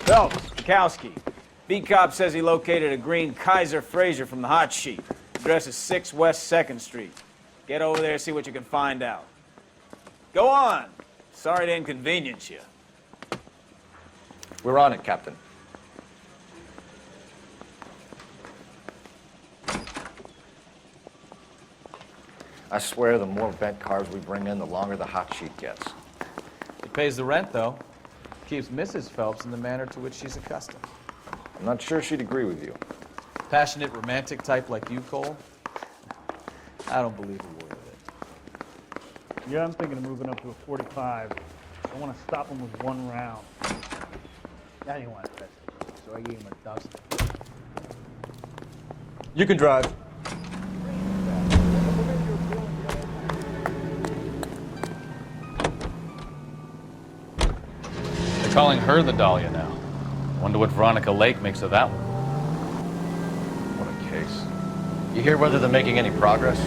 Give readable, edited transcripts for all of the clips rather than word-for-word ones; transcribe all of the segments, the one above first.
Phelps, Kowski. B-Cop says he located a green Kaiser Fraser from the hot sheet. Address is 6 West 2nd Street. Get over there, see what you can find out. Go on. Sorry to inconvenience you. We're on it, Captain. I swear the more bent cars we bring in, the longer the hot sheet gets. It pays the rent, though. Keeps Mrs. Phelps in the manner to which she's accustomed. I'm not sure she'd agree with you. Passionate, romantic type like you, Cole? I don't believe a word of it. Yeah, I'm thinking of moving up to a 45. I want to stop him with 1 round. I didn't want to test it, so I gave him a dozen. You can drive. They're calling her the Dahlia now. Wonder what Veronica Lake makes of that one. What a case. You hear whether they're making any progress?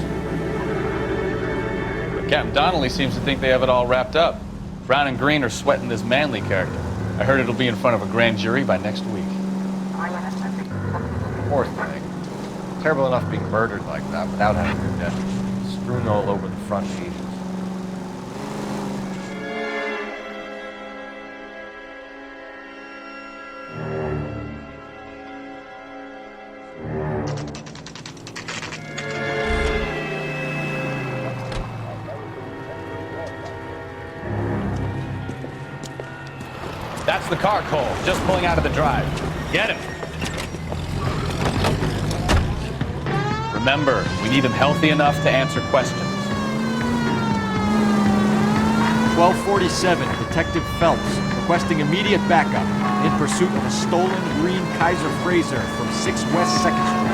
But Captain Donnelly seems to think they have it all wrapped up. Brown and Green are sweating this Manley character. I heard it'll be in front of a grand jury by next week. Poor thing. Terrible enough being murdered like that without having her death strewn all over the front pages. That's the car, Cole. Just pulling out of the drive. Get him. Remember, we need him healthy enough to answer questions. 1247, Detective Phelps, requesting immediate backup in pursuit of a stolen green Kaiser Fraser from 6 West 2nd Street.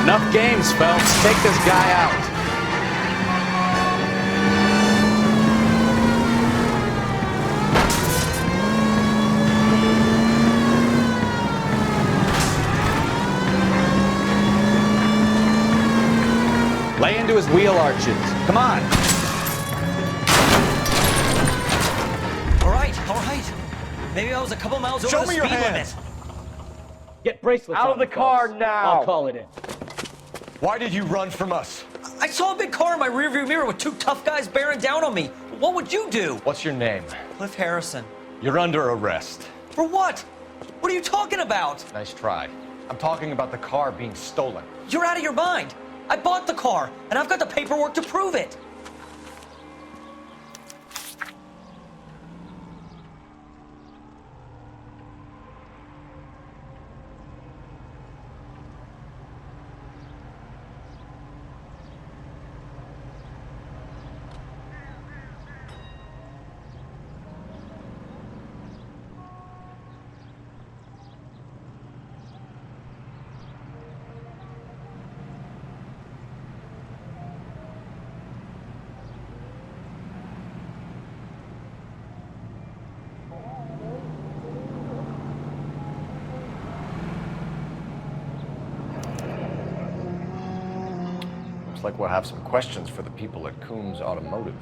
Enough games, Phelps. Take this guy out. Lay into his wheel arches. Come on. All right. Maybe I was a couple miles over the speed limit. Get bracelets Out of the car Phelps. now! I'll call it in. Why did you run from us? I saw a big car in my rearview mirror with 2 tough guys bearing down on me. What would you do? What's your name? Cliff Harrison. You're under arrest. For what? What are you talking about? Nice try. I'm talking about the car being stolen. You're out of your mind. I bought the car, and I've got the paperwork to prove it. Looks like we'll have some questions for the people at Coombs Automotive.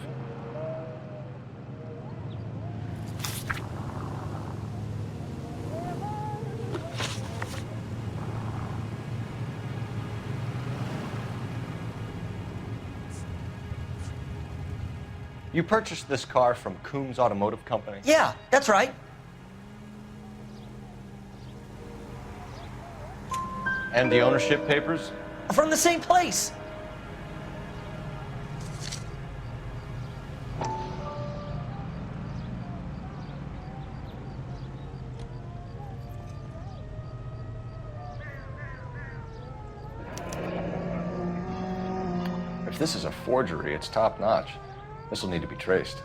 You purchased this car from Coombs Automotive Company? Yeah, that's right. And the ownership papers? From the same place. If this is a forgery, it's top-notch. This will need to be traced.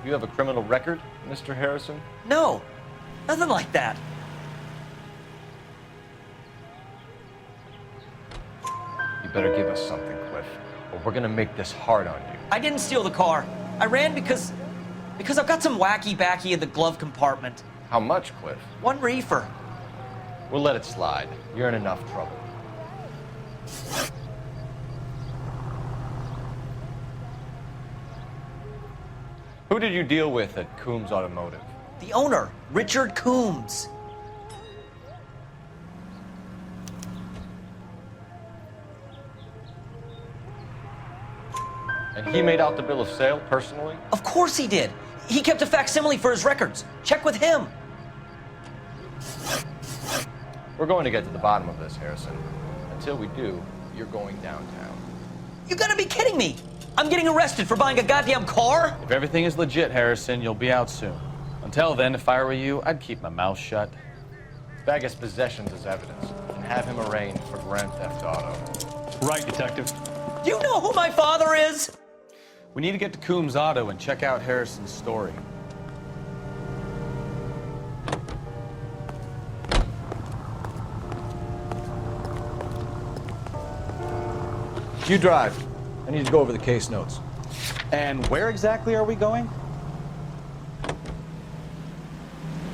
You have a criminal record, Mr. Harrison? No, nothing like that. You better give us something, Cliff, or we're gonna make this hard on you. I didn't steal the car. I ran because Because I've got some wacky-backy in the glove compartment. How much, Cliff? 1 reefer. We'll let it slide. You're in enough trouble. Who did you deal with at Coombs Automotive? The owner, Richard Coombs. And he made out the bill of sale personally? Of course he did. He kept a facsimile for his records. Check with him. We're going to get to the bottom of this, Harrison. Until we do, you're going downtown. You gotta be kidding me. I'm getting arrested for buying a goddamn car? If everything is legit, Harrison, you'll be out soon. Until then, if I were you, I'd keep my mouth shut. Bag his possessions as evidence and have him arraigned for Grand Theft Auto. Right, Detective. Do you know who my father is? We need to get to Coombs Auto and check out Harrison's story. You drive. I need to go over the case notes. And where exactly are we going?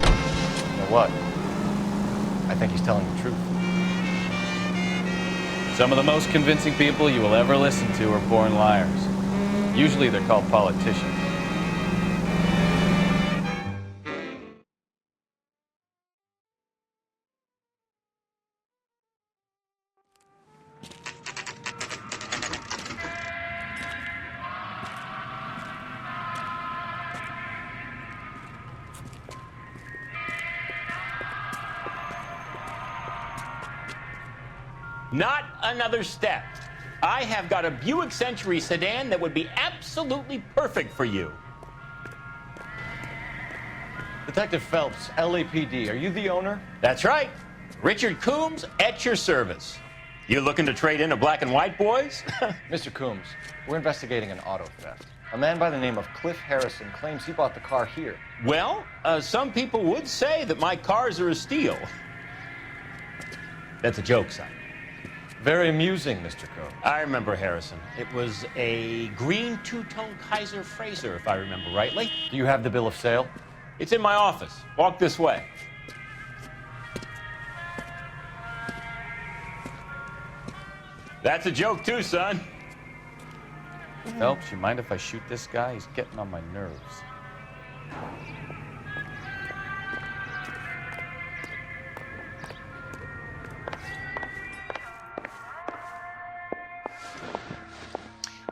You know what? I think he's telling the truth. Some of the most convincing people you will ever listen to are born liars. Usually they're called politicians. Not another step. I have got a Buick Century sedan that would be absolutely perfect for you. Detective Phelps, LAPD, are you the owner? That's right. Richard Coombs at your service. You looking to trade in a black and white, boys? Mr. Coombs, we're investigating an auto theft. A man by the name of Cliff Harrison claims he bought the car here. Well, some people would say that my cars are a steal. That's a joke, son. Very amusing, Mr. Coombs. I remember Harrison. It was a green two-tone Kaiser Frazer, if I remember rightly. Do you have the bill of sale? It's in my office. Walk this way. That's a joke too, son. Phelps, you mind if I shoot this guy? He's getting on my nerves.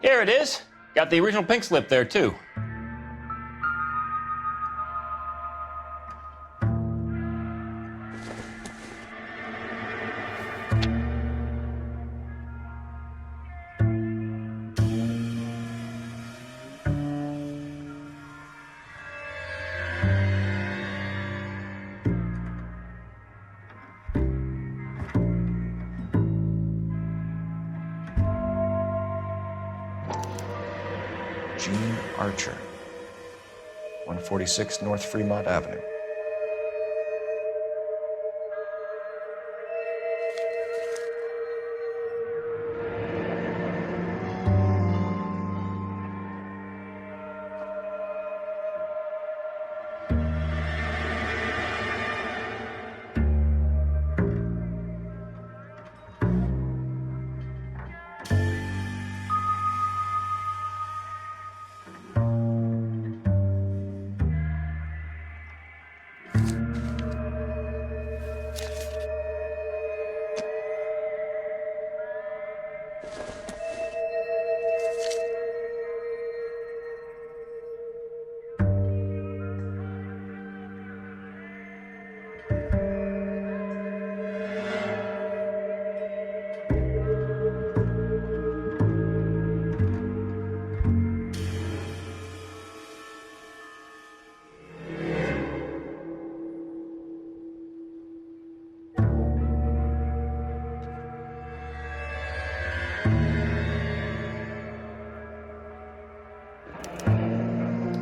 Here it is. Got the original pink slip there, too. Gene Archer, 146 North Fremont Avenue.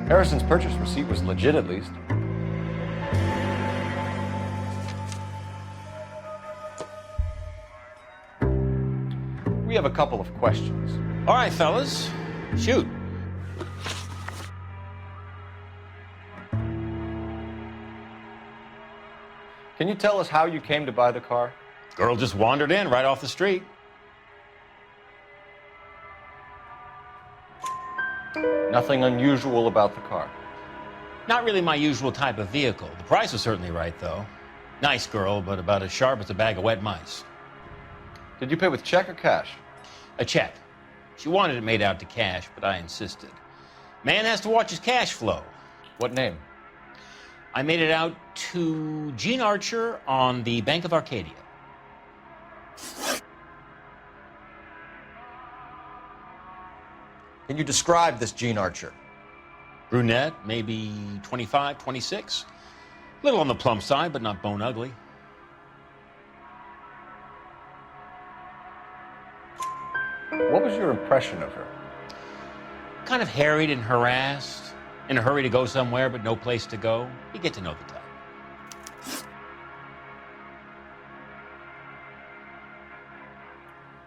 Harrison's purchase receipt was legit, at least. We have a couple of questions. All right, fellas. Shoot. Can you tell us how you came to buy the car? Girl just wandered in right off the street. Nothing unusual about the car. Not really my usual type of vehicle. The price was certainly right, though. Nice girl, but about as sharp as a bag of wet mice. Did you pay with check or cash? A check. She wanted it made out to cash, but I insisted. Man has to watch his cash flow. What name? I made it out to Gene Archer on the Bank of Arcadia. Can you describe this Gene Archer? Brunette, maybe 25, 26. Little on the plump side, but not bone ugly. What was your impression of her? Kind of harried and harassed, in a hurry to go somewhere, but no place to go. You get to know the type.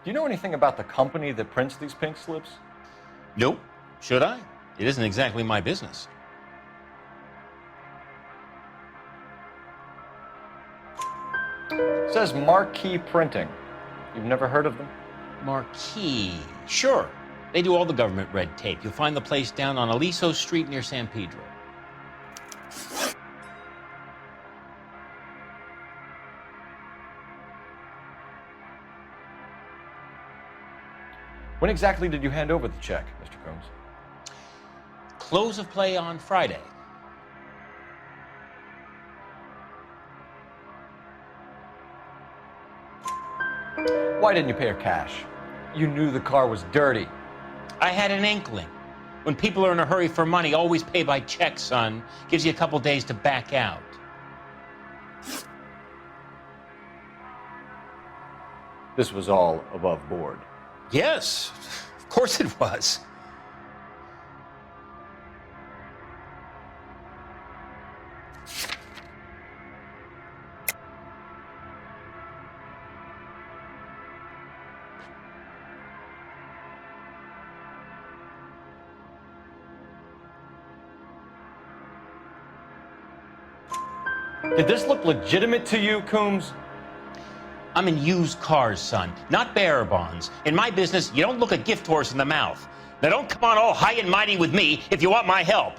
Do you know anything about the company that prints these pink slips? Nope. Should I? It isn't exactly my business. It says Marquee Printing. You've never heard of them? Marquee. Sure. They do all the government red tape. You'll find the place down on Aliso Street near San Pedro. When exactly did you hand over the check, Mr. Combs? Close of play on Friday. Why didn't you pay her cash? You knew the car was dirty. I had an inkling. When people are in a hurry for money, always pay by check, son. Gives you a couple days to back out. This was all above board. Yes, of course it was. Did this look legitimate to you, Coombs? I'm in used cars, son, not bearer bonds. In my business, you don't look a gift horse in the mouth. Now don't come on all high and mighty with me if you want my help.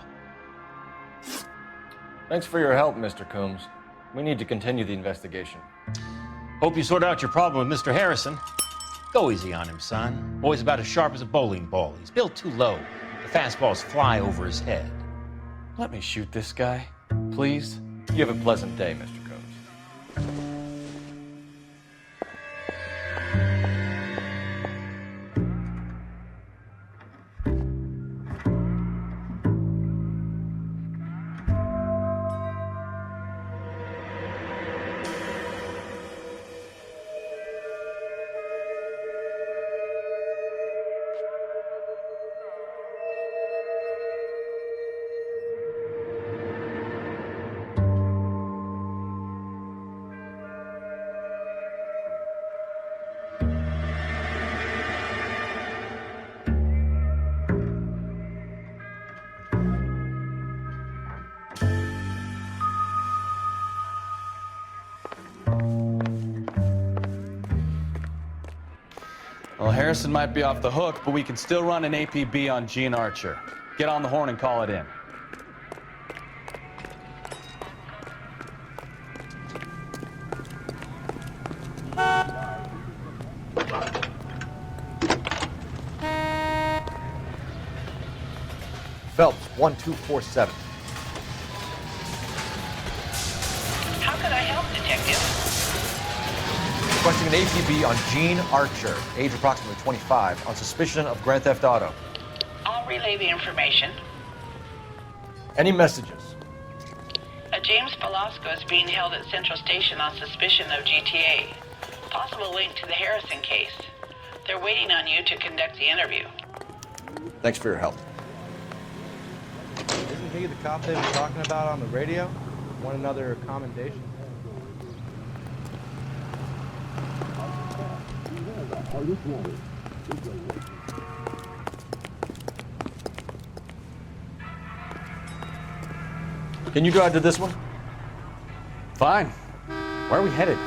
Thanks for your help, Mr. Coombs. We need to continue the investigation. Hope you sort out your problem with Mr. Harrison. Go easy on him, son. Boy's about as sharp as a bowling ball. He's built too low. The fastballs fly over his head. Let me shoot this guy, please. You have a pleasant day, Mr. Combs. Well, Harrison might be off the hook, but we can still run an APB on Gene Archer. Get on the horn and call it in. Phelps, 1247. How can I help, Detective? Requesting an APB on Gene Archer, age approximately 25, on suspicion of Grand Theft Auto. I'll relay the information. Any messages? A James Velasco is being held at Central Station on suspicion of GTA. Possible link to the Harrison case. They're waiting on you to conduct the interview. Thanks for your help. Isn't he the cop they were talking about on the radio? Want another commendation? Can you drive to this one? Fine. Where are we headed?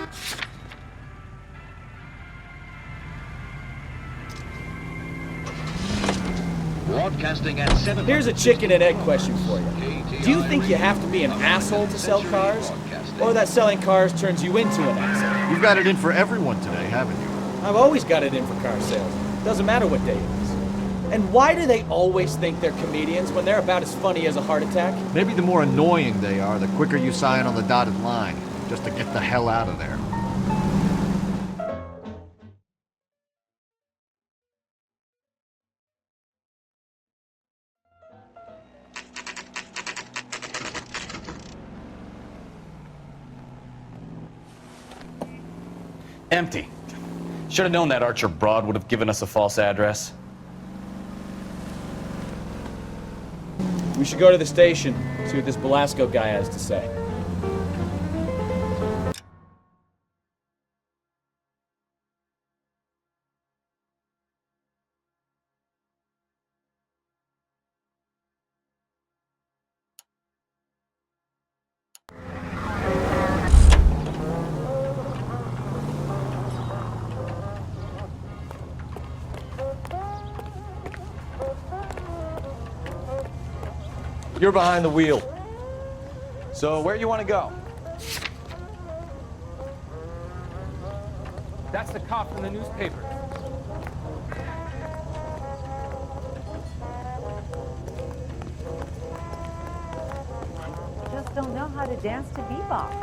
Broadcasting at 7. Here's a chicken and egg question for you. Do you think you have to be an asshole to sell cars? Or that selling cars turns you into an asshole? You've got it in for everyone today, haven't you? I've always got it in for car sales. Doesn't matter what day it is. And why do they always think they're comedians when they're about as funny as a heart attack? Maybe the more annoying they are, the quicker you sign on the dotted line, just to get the hell out of there. Empty. Should have known that Archer Broad would have given us a false address. We should go to the station, see what this Belasco guy has to say. You're behind the wheel. So where you want to go? That's the cop from the newspaper. Just don't know how to dance to bebop.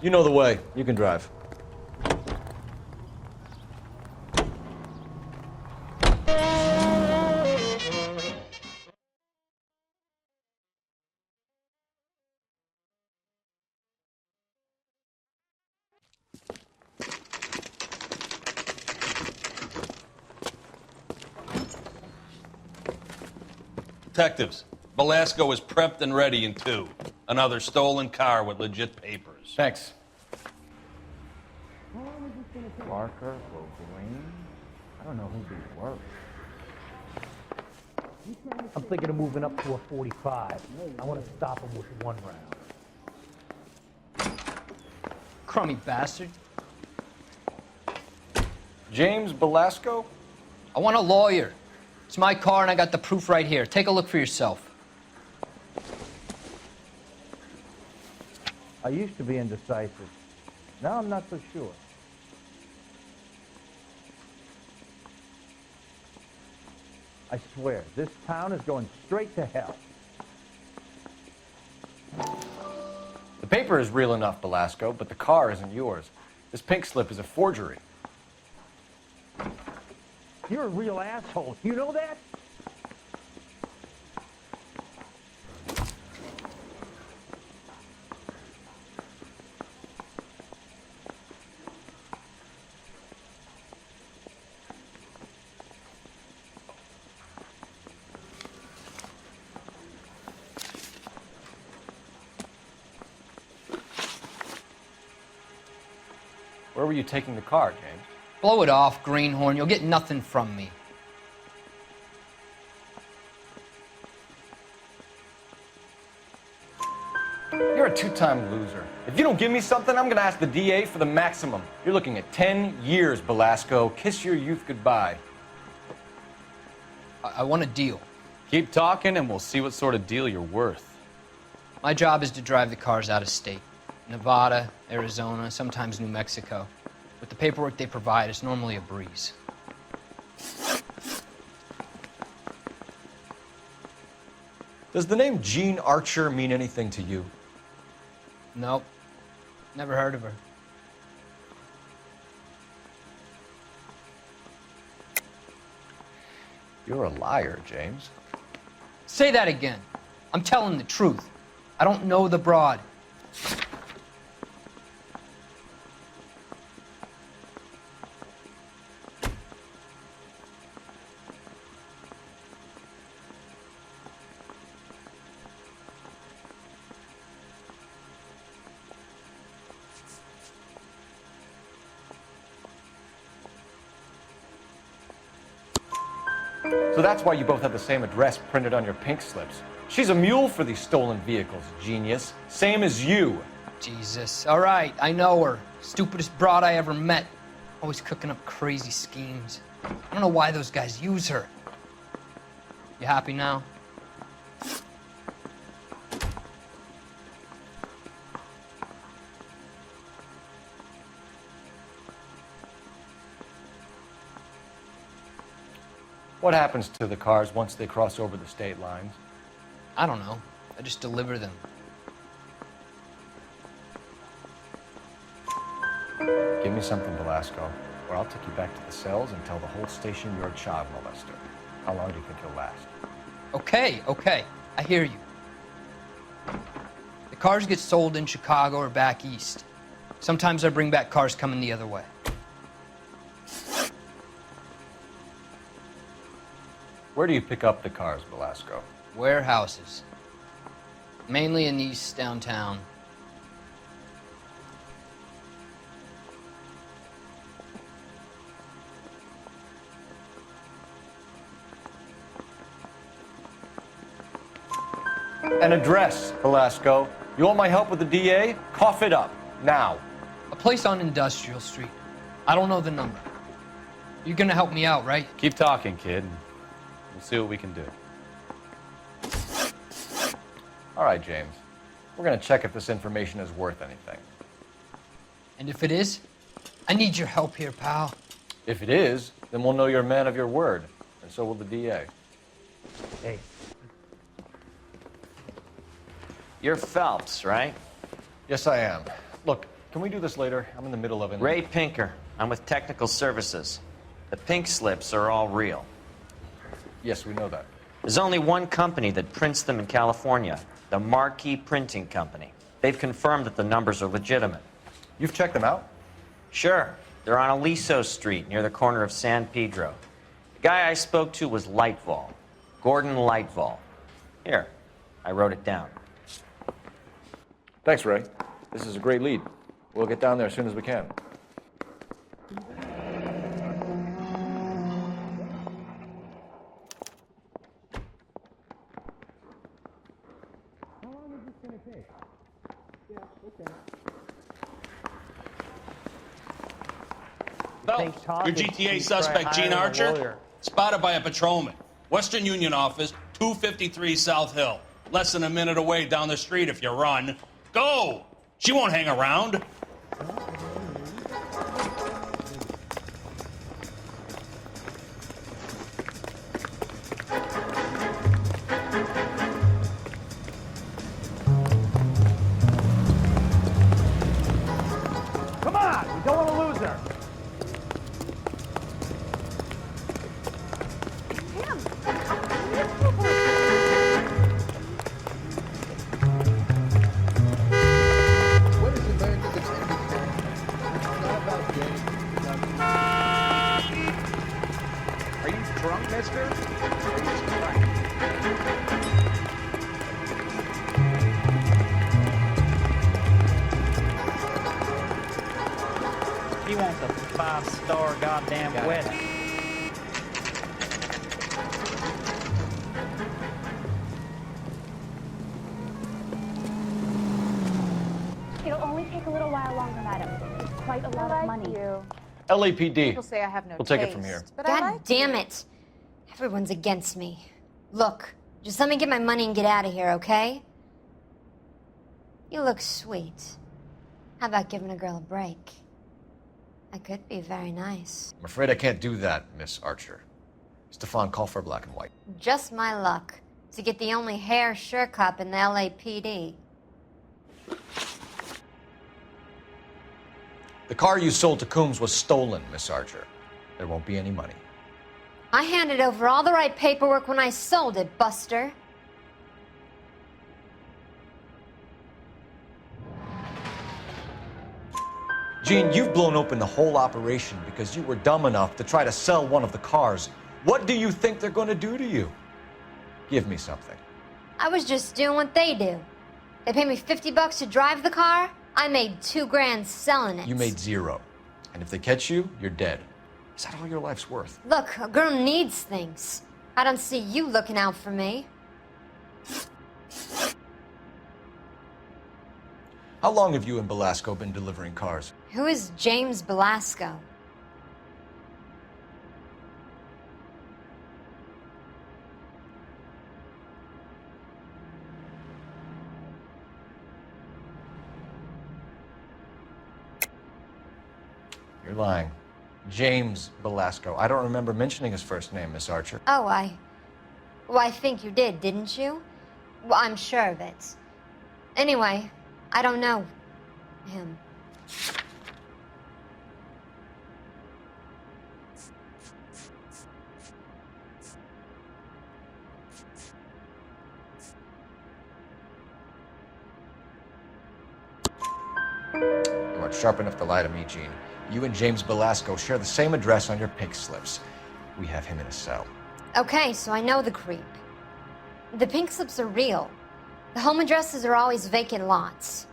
You know the way. You can drive. Detectives, Belasco is prepped and ready in 2. Another stolen car with legit papers. Thanks. Barker or Green? I don't know who'd be worse. I'm thinking of moving up to a 45. I want to stop him with 1 round. Crummy bastard. James Belasco? I want a lawyer. It's my car and I got the proof right here. Take a look for yourself. I used to be indecisive. Now I'm not so sure. I swear, this town is going straight to hell. The paper is real enough, Belasco, but the car isn't yours. This pink slip is a forgery. You're a real asshole. You know that? Where were you taking the car, James? Blow it off, greenhorn. You'll get nothing from me. You're a 2-time loser. If you don't give me something, I'm gonna ask the DA for the maximum. You're looking at 10 years, Belasco. Kiss your youth goodbye. I want a deal. Keep talking and we'll see what sort of deal you're worth. My job is to drive the cars out of state. Nevada, Arizona, sometimes New Mexico. With the paperwork they provide, it's normally a breeze. Does the name Jean Archer mean anything to you? Nope. Never heard of her. You're a liar, James. Say that again. I'm telling the truth. I don't know the broad. So that's why you both have the same address printed on your pink slips. She's a mule for these stolen vehicles, genius. Same as you. Jesus. All right, I know her. Stupidest broad I ever met. Always cooking up crazy schemes. I don't know why those guys use her. You happy now? What happens to the cars once they cross over the state lines? I don't know. I just deliver them. Give me something, Velasco, or I'll take you back to the cells and tell the whole station you're a child molester. How long do you think you'll last? Okay. I hear you. The cars get sold in Chicago or back east. Sometimes I bring back cars coming the other way. Where do you pick up the cars, Velasco? Warehouses. Mainly in East downtown. An address, Velasco. You want my help with the DA? Cough it up, now. A place on Industrial Street. I don't know the number. You're gonna help me out, right? Keep talking, kid. We'll see what we can do. All right, James. We're gonna check if this information is worth anything. And if it is, I need your help here, pal. If it is, then we'll know you're a man of your word, and so will the DA. Hey. You're Phelps, right? Yes, I am. Look, can we do this later? I'm in the middle of it. Ray Pinker. I'm with Technical Services. The pink slips are all real. Yes, we know that. There's only one company that prints them in California, the Marquee Printing Company. They've confirmed that the numbers are legitimate. You've checked them out? Sure. They're on Aliso Street, near the corner of San Pedro. The guy I spoke to was Lightval. Gordon Lightval. Here, I wrote it down. Thanks, Ray. This is a great lead. We'll get down there as soon as we can. Phelps, your GTA suspect, Gene Archer, spotted by a patrolman. Western Union office, 253 South Hill. Less than a minute away down the street if you run. Go! She won't hang around. Come on! We don't want to lose her! Are you drunk, mister? He wants a 5-star goddamn wedding. It'll only take a little while longer, madam. It's quite a lot of money. LAPD. People say I have no We'll take it from here. But I God like damn it. Everyone's against me. Look, just let me get my money and get out of here, okay? You look sweet. How about giving a girl a break? I could be very nice. I'm afraid I can't do that, Miss Archer. Stefan, call for black and white. Just my luck to get the only hair shirt cop in the LAPD. The car you sold to Coombs was stolen, Miss Archer. There won't be any money. I handed over all the right paperwork when I sold it, Buster. Gene, you've blown open the whole operation because you were dumb enough to try to sell one of the cars. What do you think they're going to do to you? Give me something. I was just doing what they do. They paid me $50 to drive the car. I made $2 grand selling it. You made zero. And if they catch you, you're dead. Is that all your life's worth? Look, a girl needs things. I don't see you looking out for me. How long have you and Belasco been delivering cars? Who is James Belasco? You're lying. James Belasco. I don't remember mentioning his first name, Miss Archer. Oh, Well, I think you did, didn't you? Well, I'm sure of it. Anyway, I don't know him. You aren't sharp enough to lie to me, Gene. You and James Belasco share the same address on your pink slips. We have him in a cell. Okay, so I know the creep. The pink slips are real. The home addresses are always vacant lots.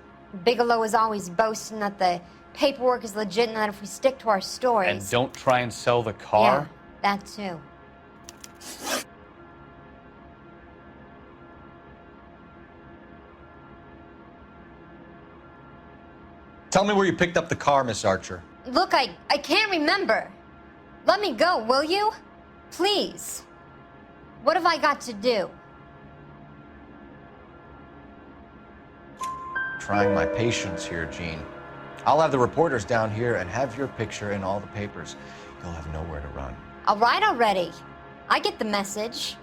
Bigelow is always boasting that the paperwork is legit and that if we stick to our stories... And don't try and sell the car? Yeah, that too. Tell me where you picked up the car, Miss Archer. Look, I can't remember. Let me go, will you? Please. What have I got to do? Trying my patience here, Gene. I'll have the reporters down here and have your picture in all the papers. You'll have nowhere to run. All right already. I get the message.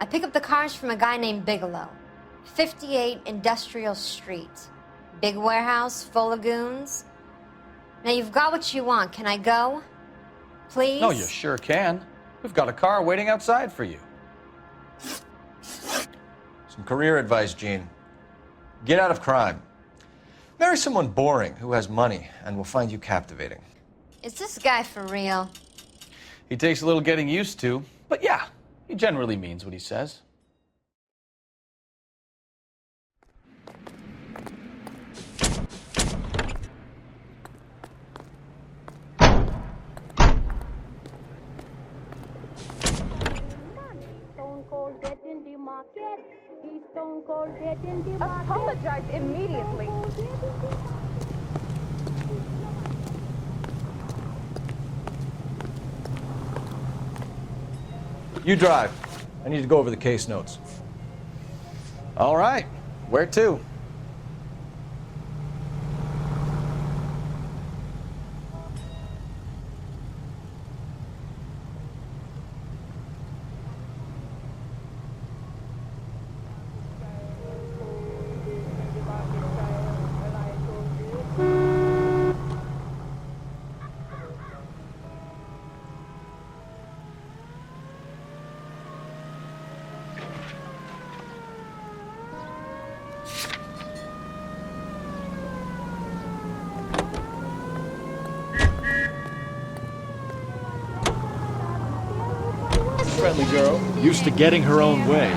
I pick up the cars from a guy named Bigelow. 58 Industrial Street. Big warehouse, full of goons. Now you've got what you want. Can I go? Please? No, you sure can. We've got a car waiting outside for you. Some career advice, Gene. Get out of crime. Marry someone boring who has money and will find you captivating. Is this guy for real? He takes a little getting used to, but yeah, he generally means what he says. Apologize immediately. You drive. I need to go over the case notes. All right. Where to? Friendly girl. Used to getting her own way.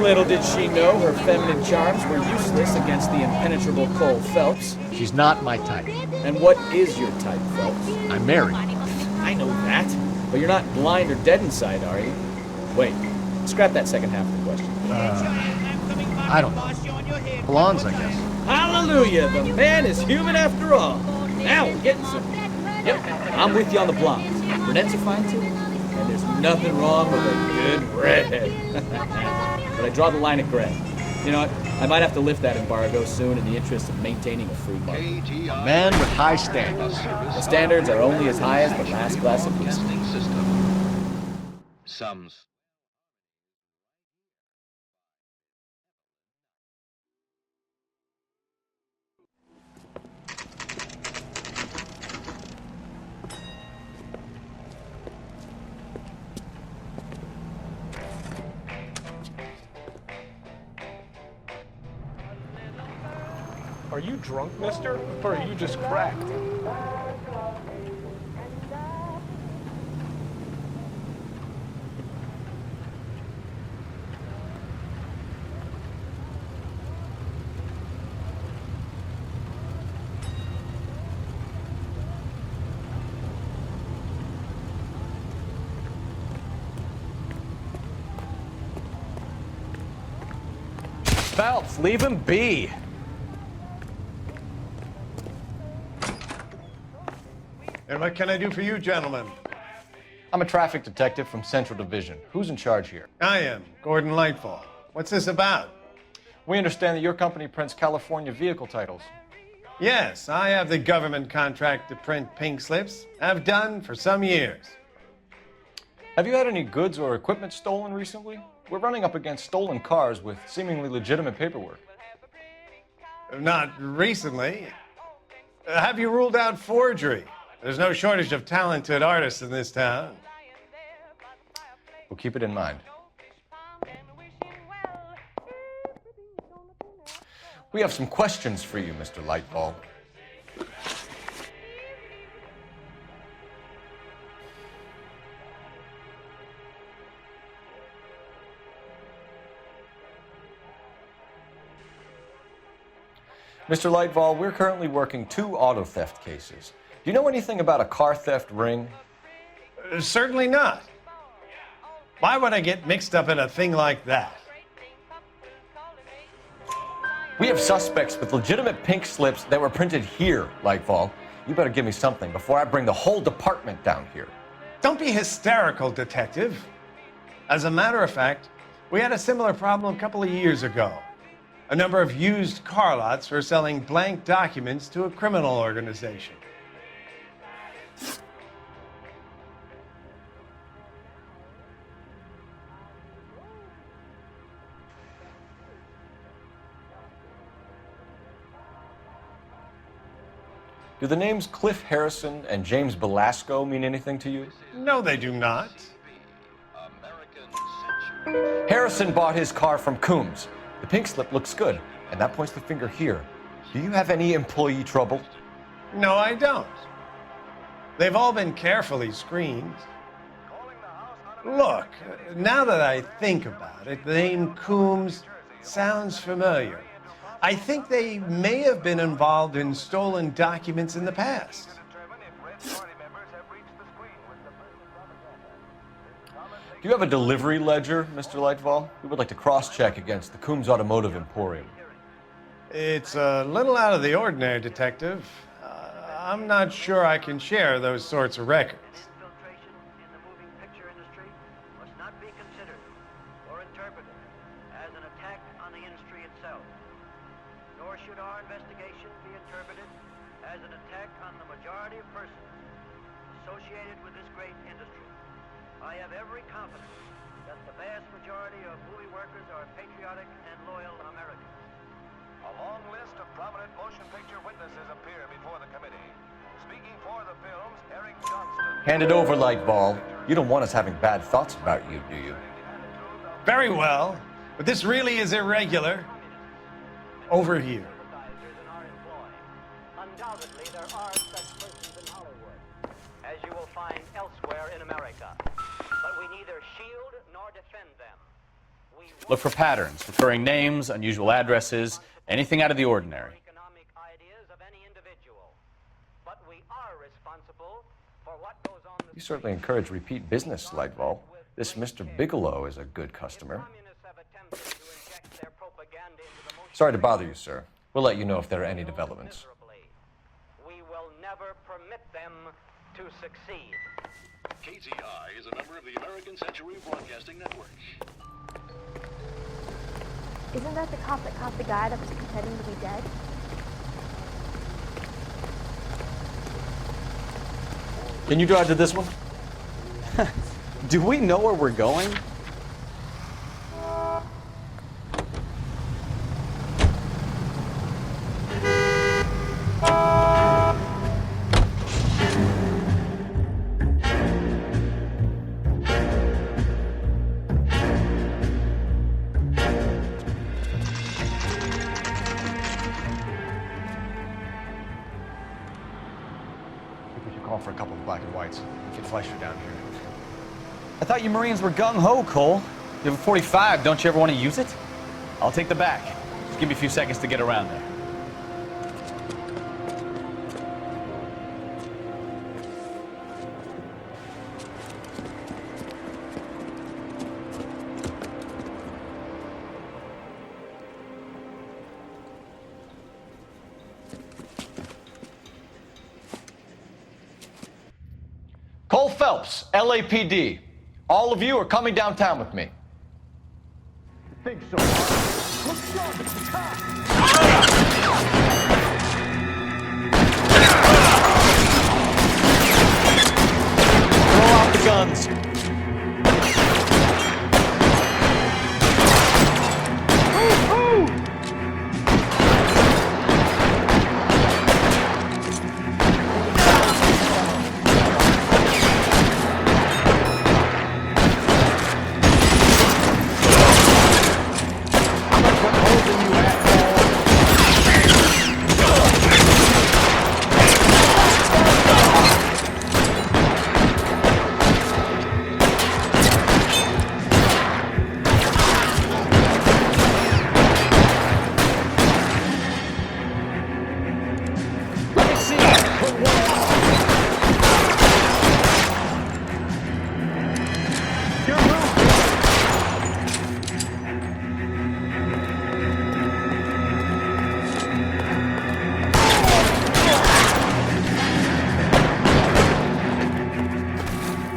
Little did she know her feminine charms were useless against the impenetrable Coul Felps. She's not my type. And what is your type, Phelps? I'm married. I know that. But you're not blind or dead inside, are you? Wait, scrap that second half of the question. I don't know. Blondes, I guess. Hallelujah! The man is human after all. Now we're getting somewhere. Yep, I'm with you on the blondes. Brunettes are fine too. And there's nothing wrong with a good redhead. But I draw the line at gray. You know what? I might have to lift that embargo soon in the interest of maintaining a free market. A man with high standards. The standards are only as high as the last glass of whiskey. Sums. Are you drunk, mister? Or are you just cracked? Phelps, leave him be. And what can I do for you, gentlemen? I'm a traffic detective from Central Division. Who's in charge here? I am, Gordon Lightfall. What's this about? We understand that your company prints California vehicle titles. Yes, I have the government contract to print pink slips. I've done for some years. Have you had any goods or equipment stolen recently? We're running up against stolen cars with seemingly legitimate paperwork. Not recently. Have you ruled out forgery? There's no shortage of talented artists in this town. We'll keep it in mind. We have some questions for you, Mr. Lightfall. Mr. Lightfall, we're currently working 2 auto theft cases. Do you know anything about a car theft ring? Certainly not. Why would I get mixed up in a thing like that? We have suspects with legitimate pink slips that were printed here, Lightfall. You better give me something before I bring the whole department down here. Don't be hysterical, Detective. As a matter of fact, we had a similar problem a couple of years ago. A number of used car lots were selling blank documents to a criminal organization. Do the names Cliff Harrison and James Belasco mean anything to you? No, they do not. Harrison bought his car from Coombs. The pink slip looks good, and that points the finger here. Do you have any employee trouble? No, I don't. They've all been carefully screened. Look, now that I think about it, the name Coombs sounds familiar. I think they may have been involved in stolen documents in the past. Do you have a delivery ledger, Mr. Lightfall? We would like to cross-check against the Coombs Automotive Emporium. It's a little out of the ordinary, Detective. I'm not sure I can share those sorts of records. Hand it over, Lightball. You don't want us having bad thoughts about you, do you? Very well, but this really is irregular. Over here. Undoubtedly, there are such persons in Hollywood, as you will find elsewhere in America. But we neither shield nor defend them. Look for patterns, recurring names, unusual addresses, anything out of the ordinary. You certainly encourage repeat business, Lightball. This Mr. Bigelow is a good customer. Sorry to bother you, sir. We'll let you know if there are any developments. We will never permit them to succeed. KTI is a member of the American Century Broadcasting Network. Isn't that the cop that caught the guy that was pretending to be dead? Can you drive to this one? Do we know where we're going? For a couple of black and whites. Get Fleischer down here. I thought you Marines were gung-ho, Cole. You have a 45, don't you ever want to use it? I'll take the back. Just give me a few seconds to get around there. Phelps, LAPD. All of you are coming downtown with me. Think so. Throw out the guns.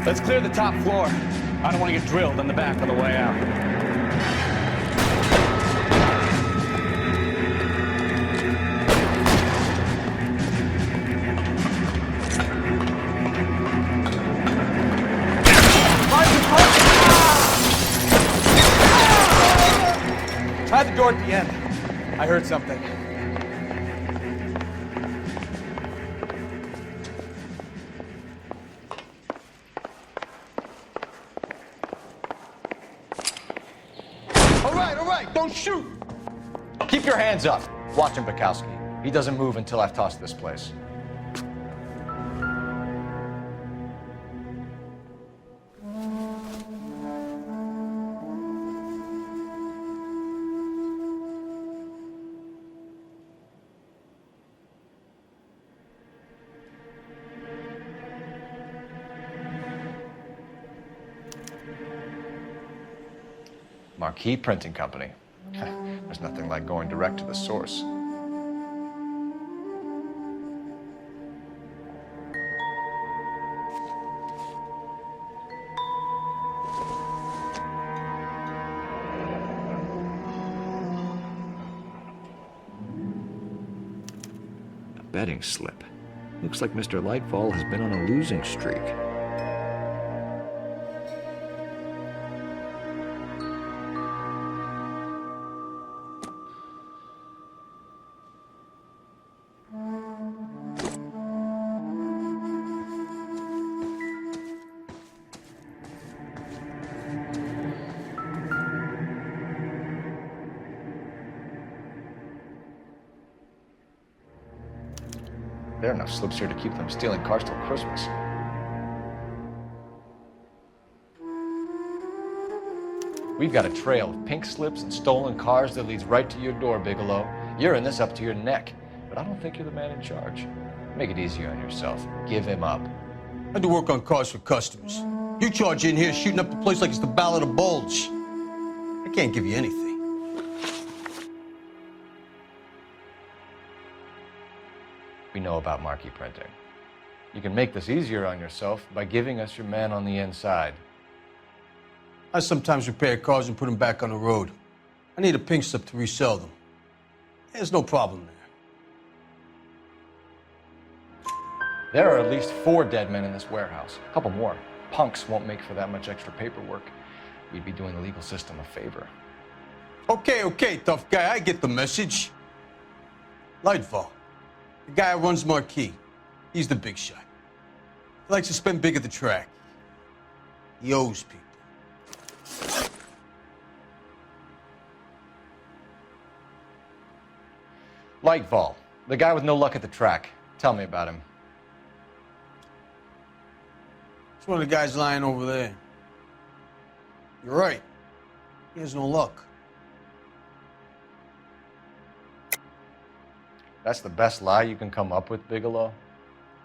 Let's clear the top floor. I don't want to get drilled on the back on the way out. Try the door at the end. I heard something. All right, don't shoot! Keep your hands up. Watch him, Bukowski. He doesn't move until I've tossed this place. Marquee Printing Company. There's nothing like going direct to the source. A betting slip. Looks like Mr. Lightfall has been on a losing streak. There are enough slips here to keep them stealing cars till Christmas. We've got a trail of pink slips and stolen cars that leads right to your door, Bigelow. You're in this up to your neck, but I don't think you're the man in charge. Make it easier on yourself. Give him up. I do work on cars for customers. You charge in here shooting up the place like it's the Ballad of Bulge. I can't give you anything. We know about marquee printing. You can make this easier on yourself by giving us your man on the inside. I sometimes repair cars and put them back on the road. I need a pink slip to resell them. There's no problem there. There are at least 4 dead men in this warehouse. A couple more. Punks won't make for that much extra paperwork. We'd be doing the legal system a favor. Okay, tough guy, I get the message. Lightfall, the guy who runs Marquee. He's the big shot. He likes to spend big at the track. He owes people. Lightfall, the guy with no luck at the track. Tell me about him. It's one of the guys lying over there. You're right. He has no luck. That's the best lie you can come up with, Bigelow?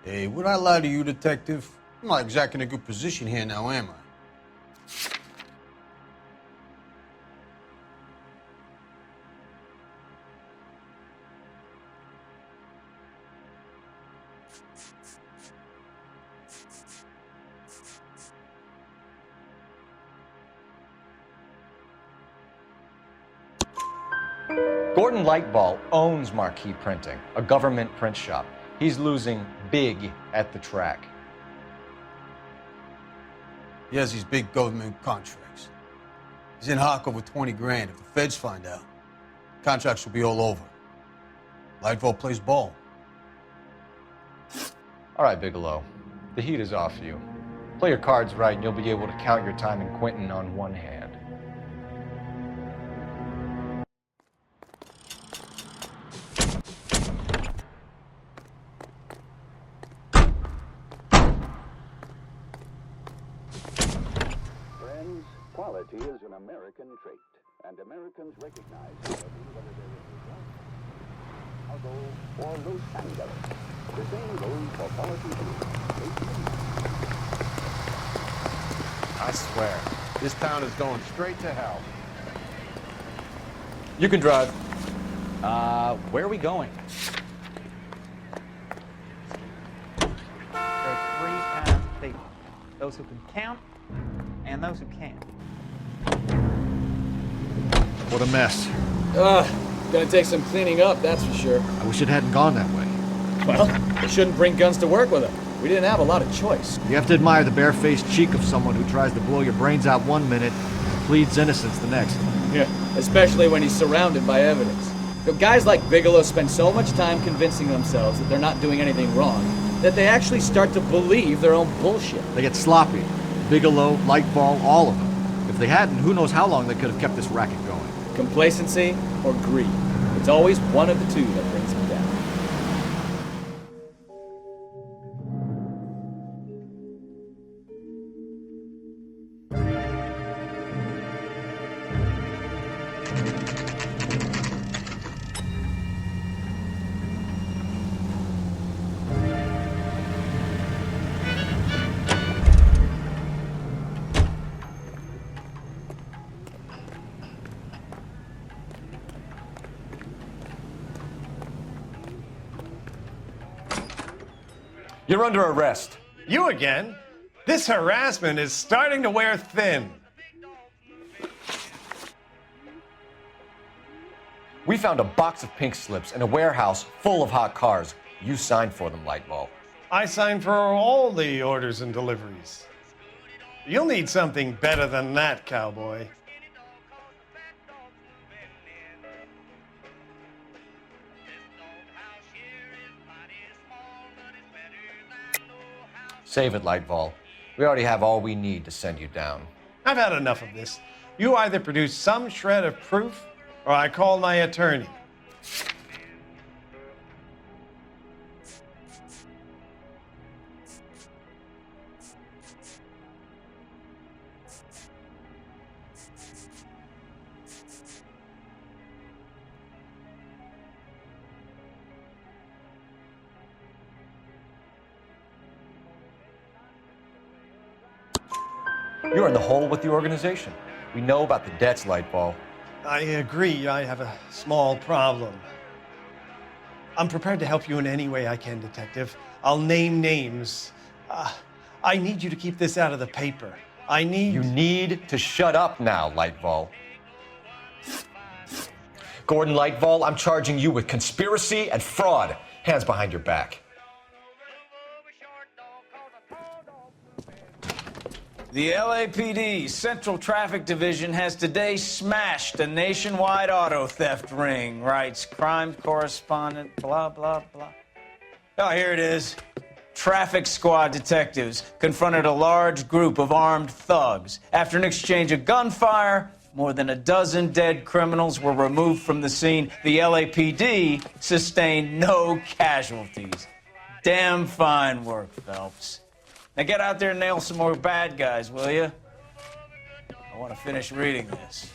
Hey, would I lie to you, detective? I'm not exactly in a good position here now, am I? Gordon Lightball owns Marquee Printing, a government print shop. He's losing big at the track. He has these big government contracts. He's in hock over 20 grand. If the feds find out, contracts will be all over. Lightball plays ball. All right, Bigelow. The heat is off you. Play your cards right and you'll be able to count your time in Quentin on one hand. Friends, quality is an American trait, and Americans recognize quality whether there is a or loose anger. The same goes for quality too. I swear, this town is going straight to hell. You can drive. Where are we going? There are three kinds of people. Those who can count and those who can't. What a mess. Gonna take some cleaning up, that's for sure. I wish it hadn't gone that way. Well, they shouldn't bring guns to work with them. We didn't have a lot of choice. You have to admire the barefaced cheek of someone who tries to blow your brains out one minute and pleads innocence the next. Yeah, especially when he's surrounded by evidence. You know, guys like Bigelow spend so much time convincing themselves that they're not doing anything wrong that they actually start to believe their own bullshit. They get sloppy. Bigelow, Lightball, all of them. If they hadn't, who knows how long they could have kept this racket going. Complacency or greed. It's always one of the two that brings them down. You're under arrest. You again? This harassment is starting to wear thin. We found a box of pink slips in a warehouse full of hot cars. You signed for them, Lightball. I signed for all the orders and deliveries. You'll need something better than that, cowboy. Save it, Lightball. We already have all we need to send you down. I've had enough of this. You either produce some shred of proof, or I call my attorney. You're in the hole with the organization. We know about the debts, Lightball. I agree, I have a small problem. I'm prepared to help you in any way I can, Detective. I'll name names. I need you to keep this out of the paper. You need to shut up now, Lightball. Gordon Lightball, I'm charging you with conspiracy and fraud. Hands behind your back. The LAPD Central Traffic Division has today smashed a nationwide auto theft ring, writes crime correspondent, blah, blah, blah. Oh, here it is. Traffic squad detectives confronted a large group of armed thugs. After an exchange of gunfire, more than a dozen dead criminals were removed from the scene. The LAPD sustained no casualties. Damn fine work, Phelps. Now get out there and nail some more bad guys, will you? I want to finish reading this.